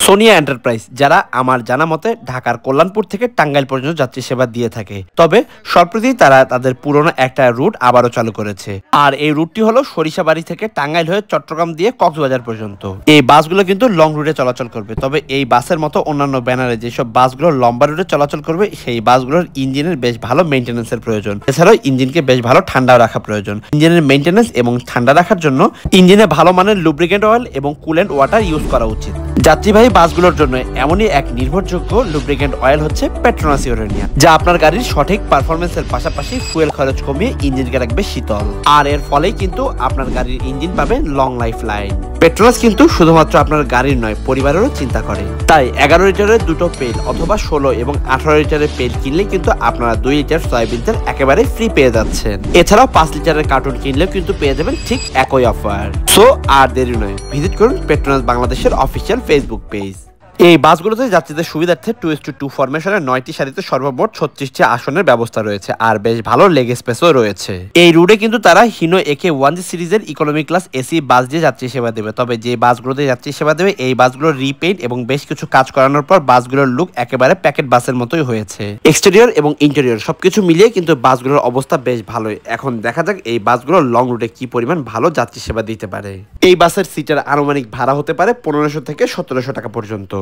Sonia enterprise, যারা আমার জানা মতে ঢাকার কল্যাণপুর থেকে টাঙ্গাইল পর্যন্ত যাত্রী সেবা দিয়ে থাকে। তবে সম্প্রতি তারা তাদের পুরনো একটা রুট আবারও চালু করেছে। আর এই রুটটি হলো সরিষাবাড়ি থেকে টাঙ্গাইল হয়ে চট্টগ্রাম দিয়ে কক্সবাজার পর্যন্ত। এই বাসগুলো কিন্তু লং রুটে চলাচল করবে। তবে এই বাসের মতো অন্যান্য ব্যানারে যেসব বাসগুলো লম্বা রুটে চলাচল করবে, সেই বাসগুলোর ইঞ্জিনের বেশ ভালো মেইনটেন্যান্সের প্রয়োজন। এছাড়াও ইঞ্জিনকে বেশ ভালো ঠান্ডা রাখা প্রয়োজন। ইঞ্জিনের মেইনটেন্যান্স এবং ঠান্ডা রাখার জন্য ইঞ্জিনে ভালো মানের লুব্রিকেন্ট অয়েল এবং কুলেন্ট ওয়াটার ইউজ করা উচিত। যাত্রীবাহী বাসগুলোর জন্য এমনই এক নির্ভরযোগ্য লুব্রিকেন্ট অয়েল হচ্ছে পেট্রোনাস ইউরেনিয়া, যা আপনার গাড়ির সঠিক পারফরমেন্সের পাশাপাশি ফুয়েল খরচ কমিয়ে ইঞ্জিনকে রাখবে শীতল। আর এর ফলেই কিন্তু আপনার গাড়ির ইঞ্জিন পাবে লং লাইফ লাইন। পেট্রোনাস কিন্তু শুধুমাত্র আপনার গাড়ির নয়, পরিবারেরও চিন্তা করে। তাই 11 লিটারের দুটো পেল অথবা 16 এবং 18 লিটারের পেল কিনলে কিন্তু আপনারা 2 লিটার সয়াবিন তেল একেবারে ফ্রি পেয়ে যাচ্ছেন। এছাড়াও 5 লিটারের কার্টুন কিনলেও কিন্তু পেয়ে যাবেন ঠিক একই অফার। সো আর দেরি নয়, ভিজিট করুন পেট্রোনাস বাংলাদেশের অফিসিয়াল ফেসবুক পেজ। এই বাসগুলোতে যাত্রীদের সুবিধার্থে 2:2 ফরমেশনের 9টি সারিতে সর্বমোট 36টি আসনের ব্যবস্থা রয়েছে। আর বেশ ভালো লেগ স্পেসও রয়েছে। এই রুটে কিন্তু তারা হিনো একে 1G সিরিজের ইকোনমি ক্লাস এসি বাস দিয়ে যাত্রী সেবা দেবে। তবে যে বাসগুলোতে যাত্রী সেবা দেবে, এই বাসগুলোর রিপেইন্ট এবং বেশ কিছু কাজ করানোর পর বাসগুলোর লুক একেবারে প্যাকেট বাসের মতোই হয়েছে। এক্সটেরিয়র এবং ইন্টেরিয়র সবকিছু মিলিয়ে কিন্তু বাসগুলোর অবস্থা বেশ ভালোই। এখন দেখা যাক এই বাসগুলো লং রুটে কি পরিমাণ ভালো যাত্রী সেবা দিতে পারে। এই বাসের সিটের আনুমানিক ভাড়া হতে পারে 1500 থেকে 1700 টাকা পর্যন্ত।